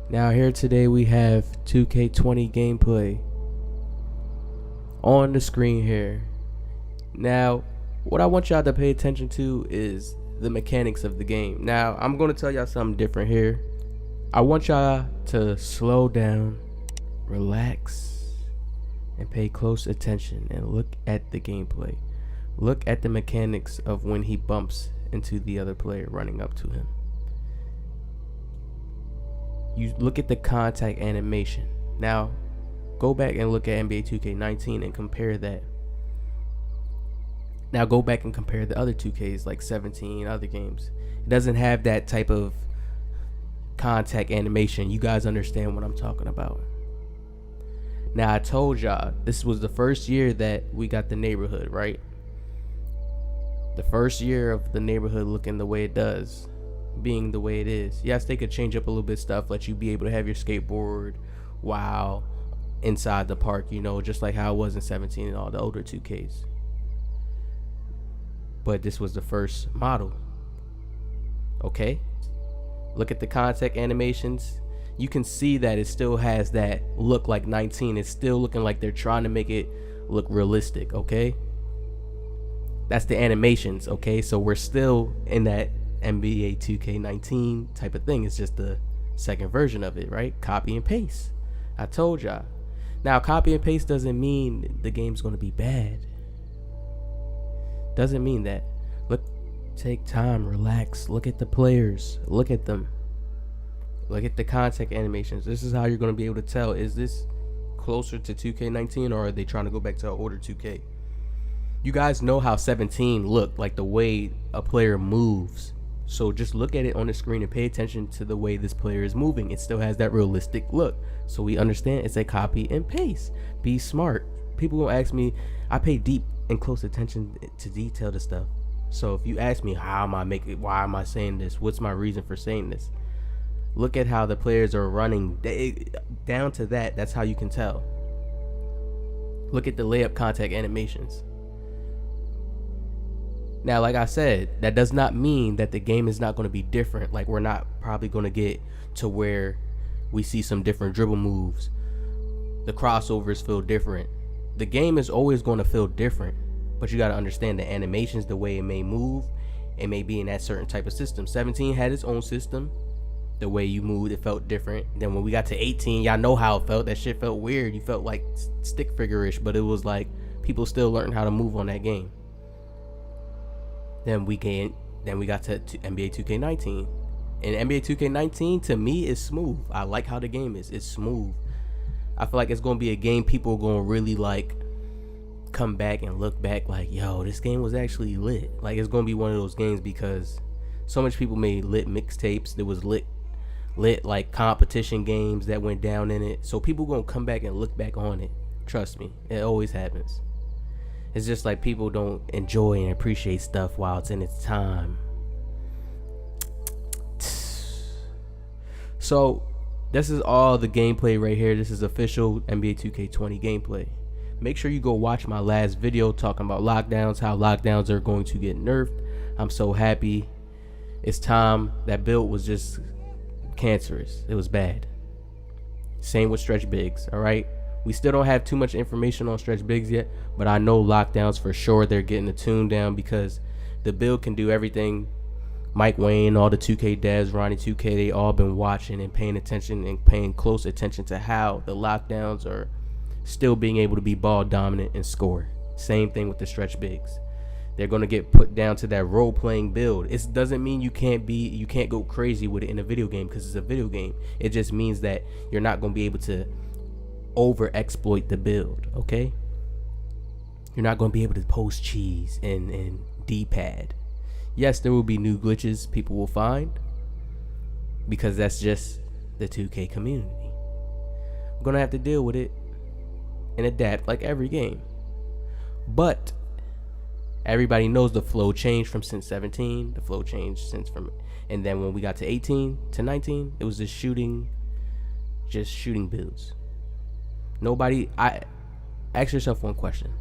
Now here today we have 2K20 gameplay on the screen here. Now what I want y'all to pay attention to is the mechanics of the game. Now I'm going to tell y'all something different here. I want y'all to slow down, relax, and pay close attention and look at the gameplay. Look at the mechanics of when he bumps into the other player running up to him. You look at the contact animation. Now go back and look at NBA2K19 and compare that. Now go back and compare the other 2Ks like 17, other games. It doesn't have that type of contact animation. You guys understand what I'm talking about. Now I told y'all this was the first year that we got the neighborhood, right? The first year of the neighborhood looking the way it does, being the way it is. Yes, they could change up a little bit stuff, let you be able to have your skateboard while inside the park, you know, just like how it was in 17 and all the older 2Ks. But this was the first model. Okay? Look at the contact animations. You can see that it still has that look like 19. It's still looking like they're trying to make it look realistic, okay? That's the animations, okay? So we're still in that NBA 2K19 type of thing. It's just the second version of it, right? Copy and paste. I told y'all. Now, copy and paste doesn't mean the game's going to be bad. Doesn't mean that. Look, take time, relax, look at the players, look at them. Look at the contact animations. This is how you're going to be able to tell, is this closer to 2K19 or are they trying to go back to an older 2K? You guys know how 17 looked, like the way a player moves. So just look at it on the screen and pay attention to the way this player is moving. It still has that realistic look. So we understand it's a copy and paste. Be smart. People will ask me, I pay deep and close attention to detail to stuff. So if you ask me why am I saying this? What's my reason for saying this? Look at how the players are running down to that. That's how you can tell. Look at the layup contact animations. Now, like I said, that does not mean that the game is not going to be different. Like, we're not probably going to get to where we see some different dribble moves. The crossovers feel different. The game is always going to feel different, but you got to understand the animations, the way it may move, it may be in that certain type of system. 17 had its own system. The way you moved, it felt different. Then when we got to 18, y'all know how it felt. That shit felt weird. You felt like stick figure-ish, but it was like people still learned how to move on that game. Then we got to NBA 2K19. And NBA 2K19 to me is smooth. I like how the game is. It's smooth. I feel like it's going to be a game people are going to really like come back and look back like, yo, this game was actually lit. Like, it's going to be one of those games because so much people made lit mixtapes. There was lit like competition games that went down in it. So people going to come back and look back on it. Trust me. It always happens. It's just like people don't enjoy and appreciate stuff while it's in its time. So this is all the gameplay right here. This is official NBA 2K20 gameplay. Make sure you go watch my last video talking about lockdowns, how lockdowns are going to get nerfed. I'm so happy. It's time. That build was just cancerous. It was bad. Same with stretch bigs, all right? We still don't have too much information on stretch bigs yet, but I know lockdowns for sure. They're getting the tune down because the build can do everything. Mike Wayne, all the 2K devs, Ronnie 2K, they all been watching and paying attention and paying close attention to how the lockdowns are still being able to be ball dominant and score. Same thing with the stretch bigs. They're going to get put down to that role playing build. It doesn't mean you can't go crazy with it in a video game because it's a video game. It just means that you're not going to be able to over exploit the build, okay? You're not going to be able to post cheese and D-pad. Yes, there will be new glitches people will find because that's just the 2K community. We're going to have to deal with it and adapt like every game. But everybody knows the flow changed from since 17. The flow changed and then when we got to 18 to 19, it was just shooting builds. Ask yourself one question.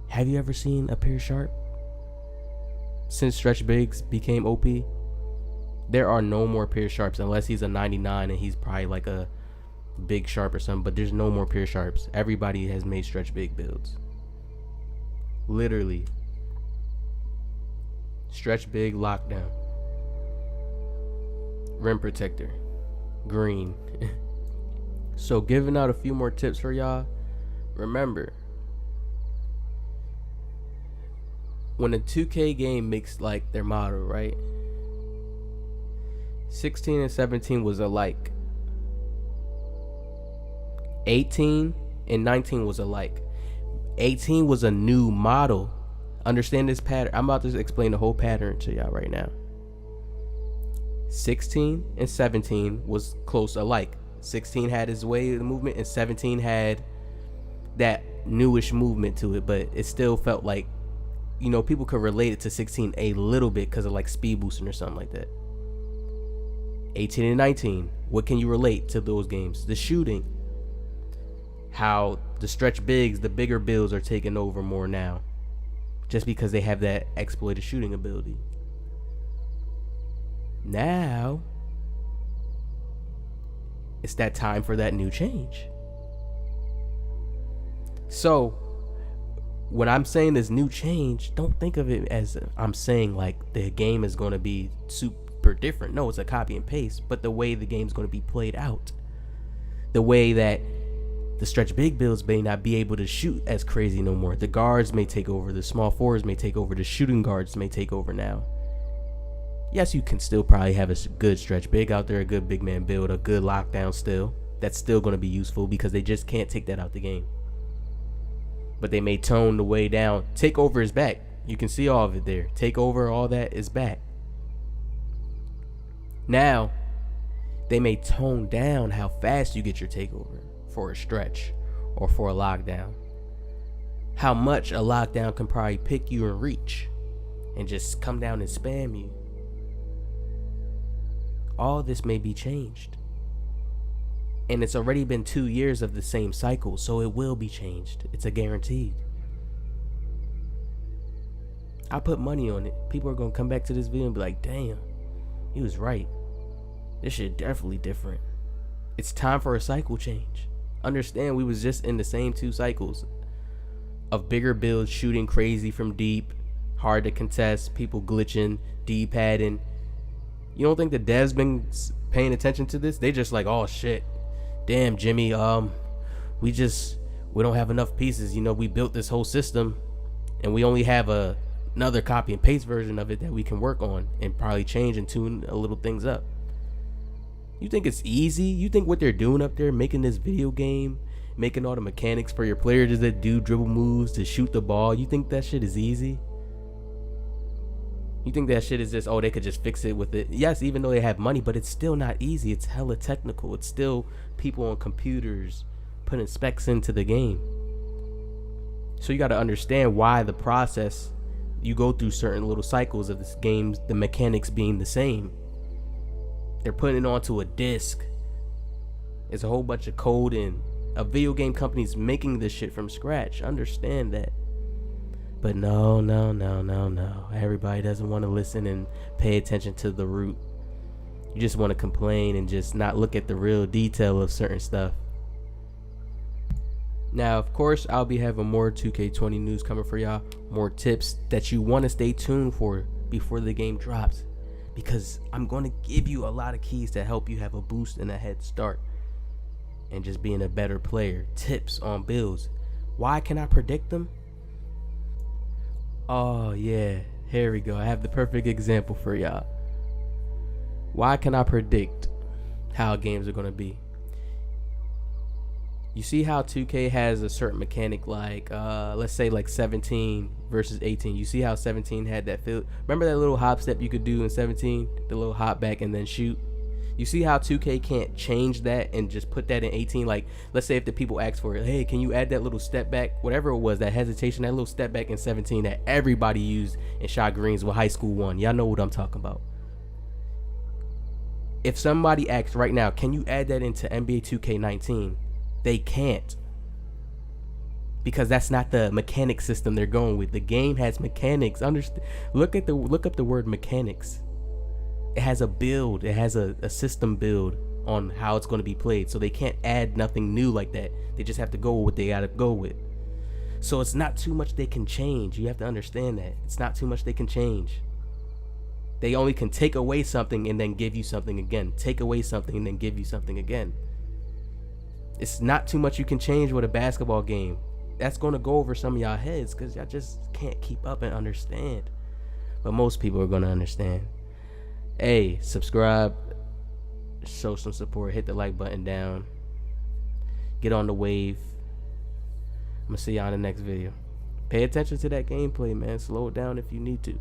Have you ever seen a pair sharp since stretch bigs became OP? There are no more pure sharps unless he's a 99 and he's probably like a big sharp or something, but there's no more pure sharps. Everybody has made stretch big builds. Literally. Stretch big, lockdown. Rim protector. Green. So giving out a few more tips for y'all. Remember, when a 2K game makes like their model, right? 16 and 17 was alike. 18 and 19 was alike. 18 was a new model. Understand this pattern. I'm about to explain the whole pattern to y'all right now. 16 and 17 was close alike. 16 had his way of the movement and 17 had that newish movement to it, but it still felt like, you know, people could relate it to 16 a little bit because of like speed boosting or something like that. 18 and 19, what can you relate to those games? The shooting. How the stretch bigs, the bigger builds are taking over more now, just because they have that exploited shooting ability. Now it's that time for that new change. So when I'm saying this new change, don't think of it as I'm saying like the game is going to be super different. No, it's a copy and paste, but the way the game's going to be played out, the way that the stretch big builds may not be able to shoot as crazy no more. The guards may take over, the small forwards may take over, the shooting guards may take over now. Yes, you can still probably have a good stretch big out there, a good big man build, a good lockdown still. That's still going to be useful because they just can't take that out the game. But they may tone the way down. Takeover is back. You can see all of it there. Takeover, all that is back. Now, they may tone down how fast you get your takeover for a stretch or for a lockdown. How much a lockdown can probably pick you and reach and just come down and spam you. All this may be changed. And it's already been 2 years of the same cycle, so it will be changed. It's a guaranteed. I put money on it. People are going to come back to this video and be like, damn, he was right. This shit definitely different. It's time for a cycle change. Understand, we was just in the same 2 cycles of bigger builds, shooting crazy from deep, hard to contest, people glitching, D-padding. You don't think the devs been paying attention to this? They just like, oh shit, damn Jimmy, we don't have enough pieces. You know, we built this whole system and we only have another copy and paste version of it that we can work on and probably change and tune a little things up. You think it's easy? You think what they're doing up there, making this video game, making all the mechanics for your players that do dribble moves, to shoot the ball, you think that shit is easy? You think that shit is just, oh, they could just fix it with it? Yes, even though they have money, but it's still not easy. It's hella technical. It's still people on computers putting specs into the game. So you got to understand why the process, you go through certain little cycles of this game, the mechanics being the same. They're putting it onto a disc. It's a whole bunch of code, and a video game company's making this shit from scratch. Understand that. But no. Everybody doesn't want to listen and pay attention to the root. You just want to complain and just not look at the real detail of certain stuff. Now, of course, I'll be having more 2K20 news coming for y'all. More tips that you want to stay tuned for before the game drops. Because I'm going to give you a lot of keys to help you have a boost and a head start. And just being a better player. Tips on builds. Why can I predict them? Oh yeah, here we go. I have the perfect example for y'all. Why can I predict how games are going to be? You see how 2K has a certain mechanic, like let's say like 17 versus 18. You see how 17 had that field? Remember that little hop step you could do in 17? The little hop back and then shoot? You see how 2K can't change that and just put that in 18? Like, let's say if the people ask for it, hey, can you add that little step back? Whatever it was, that hesitation, that little step back in 17 that everybody used in shot greens with high school 1. Y'all know what I'm talking about. If somebody asks right now, can you add that into NBA2K19? They can't. Because that's not the mechanic system they're going with. The game has mechanics. Look up the word mechanics. it has a build. It has a system build on how it's going to be played. So they can't add nothing new like that. They just have to go with what they got to go with. So it's not too much they can change. You have to understand that. It's not too much they can change. They only can take away something and then give you something again. Take away something and then give you something again. It's not too much you can change with a basketball game. That's going to go over some of y'all heads because y'all just can't keep up and understand. But most people are going to understand. Hey, subscribe. Show some support. Hit the like button down. Get on the wave. I'm going to see y'all in the next video. Pay attention to that gameplay, man. Slow it down if you need to.